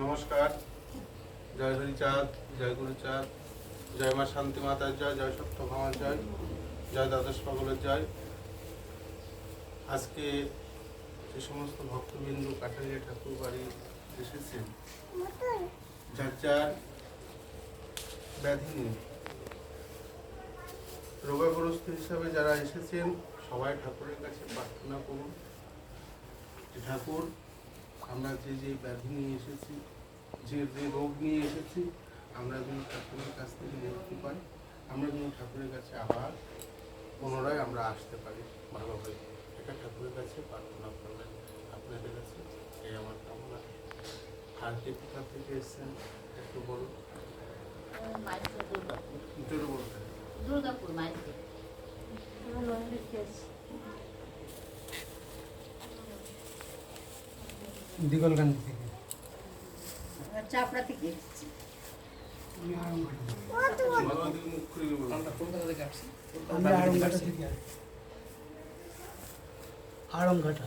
নমস্কার। জয় হরিচাঁদ, জয় গুরুচাঁদ, জয় মা শান্তি মাতার জয়, জয় সত্যভামার জয়, জয় দ্বাদশ পাগলের জয়। আজকে যে সমস্ত ভক্তবিন্দু কাঠালিয়া ঠাকুর বাড়ি এসেছেন, যার যার ব্যাধি নিয়ে রোগাগ্রস্ত হিসাবে যারা এসেছেন, সবাই ঠাকুরের কাছে প্রার্থনা করুন যে ঠাকুর, আমরা যে যে ব্যাধি নিয়ে এসেছি, যে যে রোগ নিয়ে এসেছি, আমরা যেন ঠাকুরের কাছ থেকে মুক্তি পাই, আমরা যেন ঠাকুরের কাছে আবার পুনরায় আমরা আসতে পারি ভালো হয়ে। এটা ঠাকুরের কাছে প্রার্থনা করবেন আপনাদের কাছে, এই আমার কামনা। আর কে কোথা থেকে এসছেন একটু বলুন। জোরে বলতে হবে। দুর্গাপুর মাইজদি। দিগলকান্দি থেকে। চাপড়া থেকে এসেছি। ভালো দিকে মুখ খুলে বলুন। কলকাতা থেকে আসছি। আমরা আড়ংঘাটা থেকে আসছি। আড়ংঘাটা।